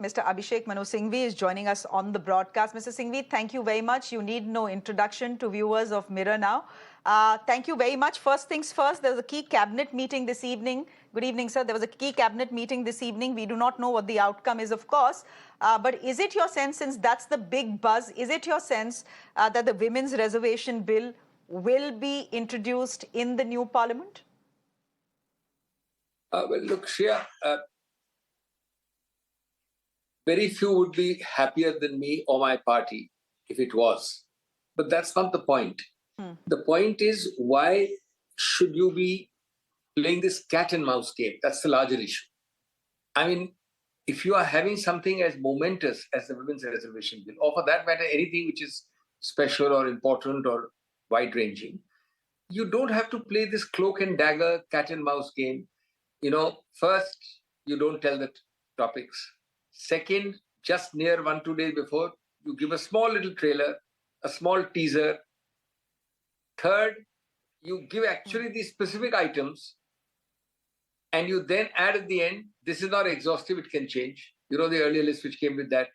Mr. Abhishek Mannu Sanghvi is joining us on the broadcast. Mr. Singhvi, thank you very much. You need no introduction to viewers of Mirror Now. Thank you very much. First things first, there was a key cabinet meeting this evening. Good evening, sir. There was a key cabinet meeting this evening. We do not know what the outcome is, of course. But is it your sense, since that's the big buzz, is it your sense that the Women's Reservation Bill will be introduced in the new parliament? Well, look, Shreya, very few would be happier than me or my party if it was. But that's not the point. The point is, why should you be playing this cat and mouse game? That's the larger issue. I mean, if you are having something as momentous as the Women's Reservation Bill, or for that matter, anything which is special or important or wide-ranging, you don't have to play this cloak and dagger cat and mouse game. You know, first, you don't tell the topics. Second, just near 1-2 days before, you give a small little trailer, a small teaser. Third, you give actually the specific items, and you then add at the end, this is not exhaustive, it can change. You know, the earlier list which came with that.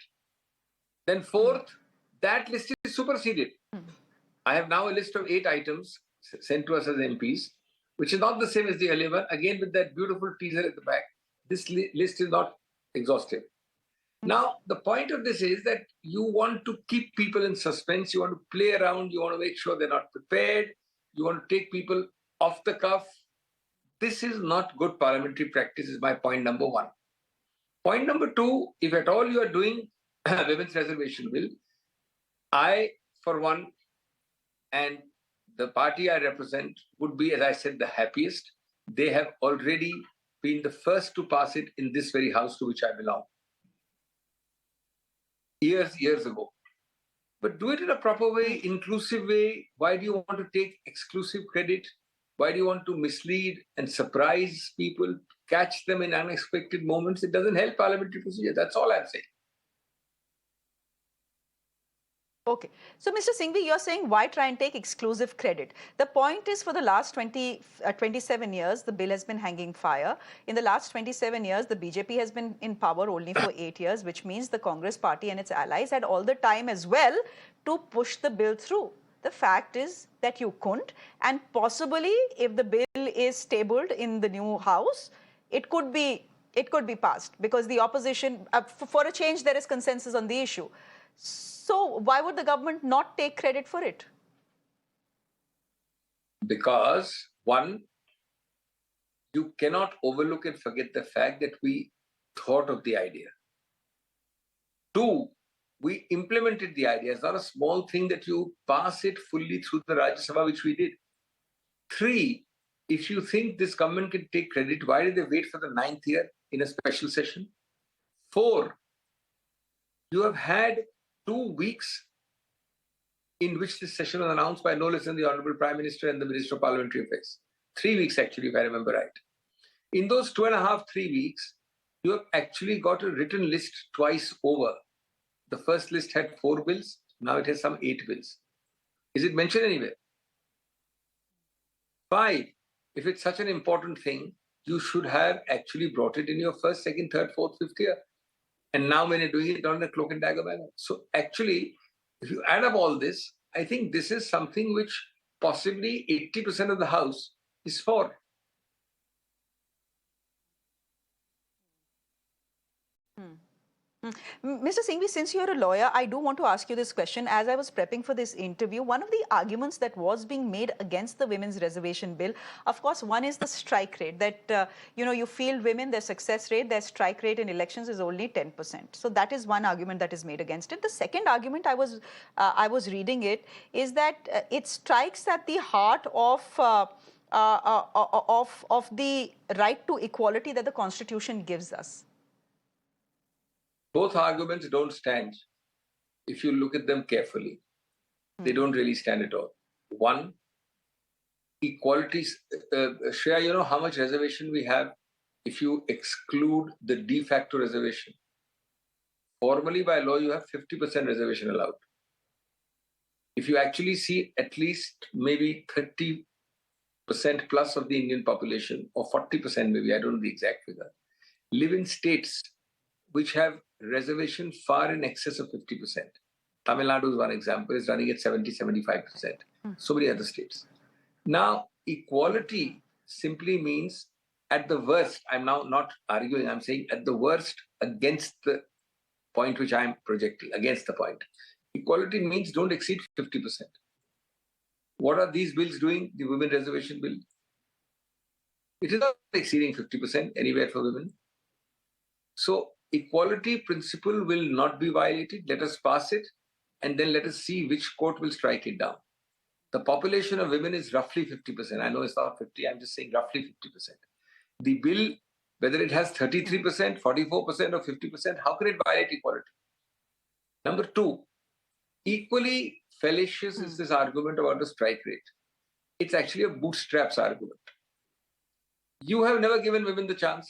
Then fourth, that list is superseded. I have now a list of 8 items sent to us as MPs, which is not the same as the earlier one. Again, with that beautiful teaser at the back, this list is not exhaustive. Now, the point of this is that you want to keep people in suspense. You want to play around. You want to make sure they're not prepared. You want to take people off the cuff. This is not good parliamentary practice, is my point number one. Point number two, if at all you are doing a Women's Reservation Bill, I, for one, and the party I represent would be, as I said, the happiest. They have already been the first to pass it in this very house to which I belong. Years ago. But do it in a proper way, inclusive way. Why do you want to take exclusive credit? Why do you want to mislead and surprise people, catch them in unexpected moments? It doesn't help parliamentary procedure. That's all I'm saying. Okay. So, Mr. Singhvi, you're saying why try and take exclusive credit? The point is, for the last 27 years, the bill has been hanging fire. In the last 27 years, the BJP has been in power only for 8 years, which means the Congress party and its allies had all the time as well to push the bill through. The fact is that you couldn't, and possibly if the bill is tabled in the new house, it could be passed, because the opposition, for a change, there is consensus on the issue. So why would the government not take credit for it? Because, one, you cannot overlook and forget the fact that we thought of the idea. Two, we implemented the idea. It's not a small thing that you pass it fully through the Rajya Sabha, which we did. Three, if you think this government can take credit, why did they wait for the 9th year in a special session? Four, you have had 2 weeks in which this session was announced by no less than the Honorable Prime Minister and the Minister of Parliamentary Affairs. 3 weeks, actually, if I remember right. In those 2.5, 3 weeks, you have actually got a written list twice over. The first list had 4 bills. Now it has some 8 bills. Is it mentioned anywhere? 5, if it's such an important thing, you should have actually brought it in your first, second, third, fourth, fifth year. And now when you're doing it on a cloak and dagger manner. So actually, if you add up all this, I think this is something which possibly 80% of the House is for. Mr. Singhvi, since you're a lawyer, I do want to ask you this question. As I was prepping for this interview, one of the arguments that was being made against the Women's Reservation Bill, of course, one is the strike rate, that, you field women, their success rate, their strike rate in elections is only 10%. So that is one argument that is made against it. The second argument, I was reading it, is that it strikes at the heart of the right to equality that the Constitution gives us. Both arguments don't stand if you look at them carefully. They don't really stand at all. One, equality. Shreya, you know how much reservation we have if you exclude the de facto reservation? Formally, by law, you have 50% reservation allowed. If you actually see at least maybe 30% plus of the Indian population, or 40% maybe, I don't know the exact figure, live in states which have reservation far in excess of 50%. Tamil Nadu is one example, is running at 70-75%. So many other states. Now, equality simply means at the worst, I'm now not arguing, I'm saying at the worst against the point which I'm projecting, against the point. Equality means don't exceed 50%. What are these bills doing? The Women Reservation Bill. It is not exceeding 50% anywhere for women. So equality principle will not be violated. Let us pass it and then let us see which court will strike it down. The population of women is roughly 50%. I know it's not 50, I'm just saying roughly 50%. The bill, whether it has 33%, 44% or 50%, how can it violate equality? Number two, equally fallacious is this argument about the strike rate. It's actually a bootstraps argument. You have never given women the chance.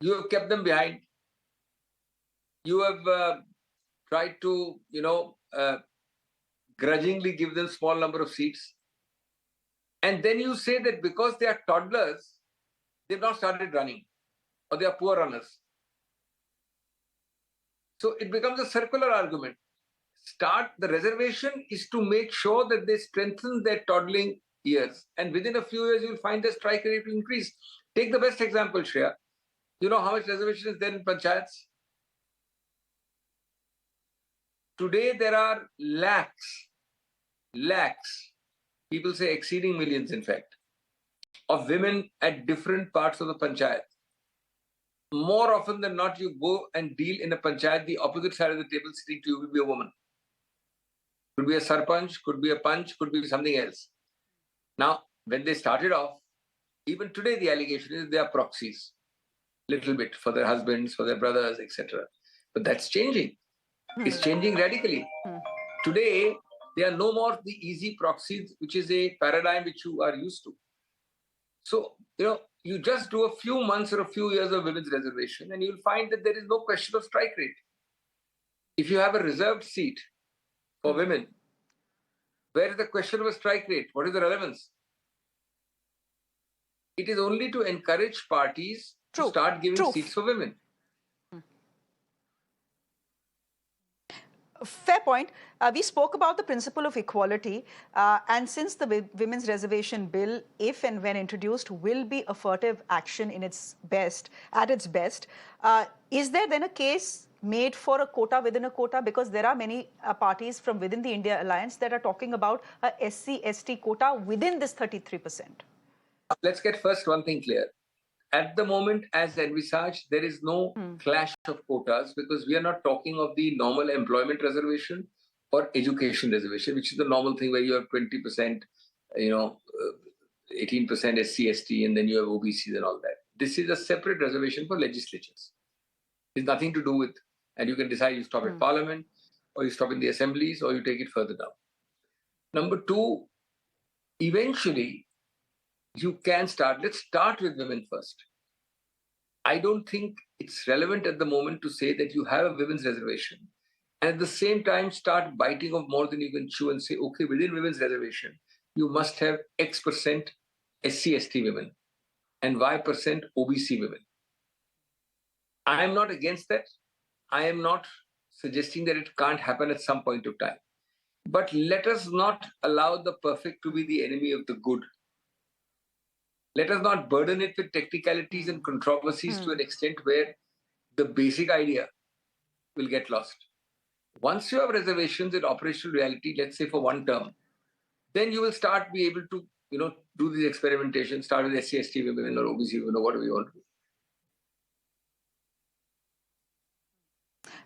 You have kept them behind. You have tried to, grudgingly give them small number of seats. And then you say that because they are toddlers, they've not started running or they are poor runners. So it becomes a circular argument. The reservation is to make sure that they strengthen their toddling years. And within a few years, you'll find the strike rate will increase. Take the best example, Shreya. You know how much reservation is there in panchayats? Today, there are lakhs, people say exceeding millions, in fact, of women at different parts of the panchayat. More often than not, you go and deal in a panchayat, the opposite side of the table sitting to you will be a woman. Could be a sarpanch, could be a panch, could be something else. Now, when they started off, even today the allegation is they are proxies, little bit for their husbands, for their brothers, etc. But that's changing. It's changing radically. Today, they are no more the easy proxies, which is a paradigm which you are used to. So, you just do a few months or a few years of women's reservation and you'll find that there is no question of strike rate. If you have a reserved seat for women, where is the question of a strike rate? What is the relevance? It is only to encourage parties to start giving seats for women. Fair point. We spoke about the principle of equality, and since the Women's Reservation Bill, if and when introduced, will be affirmative action at its best, is there then a case made for a quota within a quota? Because there are many parties from within the India Alliance that are talking about a SC/ST quota within this 33%. Let's get first one thing clear. At the moment, as envisaged, there is no clash of quotas because we are not talking of the normal employment reservation or education reservation, which is the normal thing where you have 20%, 18% SC/ST, and then you have OBCs and all that. This is a separate reservation for legislatures. It's nothing to do with, and you can decide you stop at Parliament, or you stop in the assemblies, or you take it further down. Number two, eventually, you can start. Let's start with women first. I don't think it's relevant at the moment to say that you have a women's reservation and at the same time start biting off more than you can chew and say, okay, within women's reservation, you must have X% SC/ST women and Y% OBC women. I am not against that. I am not suggesting that it can't happen at some point of time. But let us not allow the perfect to be the enemy of the good. Let us not burden it with technicalities and controversies to an extent where the basic idea will get lost. Once you have reservations in operational reality, let's say for one term, then you will be able to, do the experimentation, start with SC/ST women or OBC women or whatever you want to do.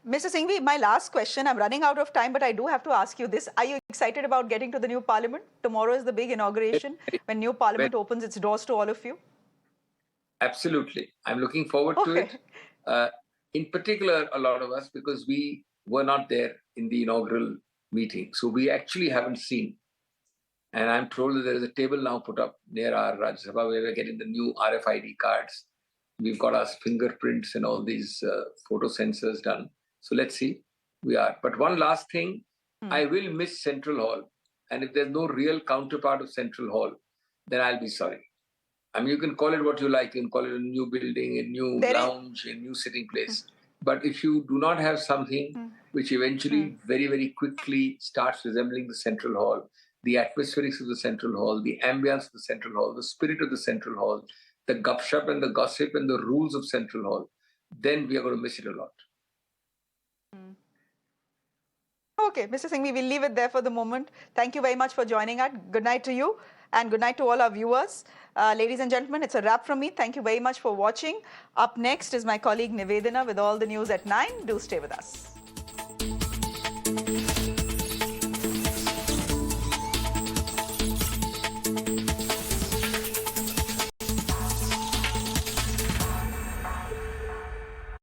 Mr. Singhvi, my last question, I'm running out of time, but I do have to ask you this. Are you excited about getting to the new parliament? Tomorrow is the big inauguration when new parliament opens its doors to all of you. Absolutely. I'm looking forward to it. In particular, a lot of us, because we were not there in the inaugural meeting. So we actually haven't seen. And I'm told that there is a table now put up near our Rajya Sabha where we're getting the new RFID cards. We've got our fingerprints and all these photo sensors done. So let's see. We are. But one last thing, I will miss Central Hall. And if there's no real counterpart of Central Hall, then I'll be sorry. I mean, you can call it what you like. You can call it a new building, a new lounge, a new sitting place. But if you do not have something which eventually very, very quickly starts resembling the central hall, the atmospherics of the central hall, the ambience of the central hall, the spirit of the central hall, the gupshup and the gossip and the rules of central hall, then we are going to miss it a lot. Okay, Mr. Singhvi, we'll leave it there for the moment. Thank you very much for joining us. Good night to you and good night to all our viewers. Ladies and gentlemen, it's a wrap from me. Thank you very much for watching. Up next is my colleague Nivedana with all the news at 9. Do stay with us.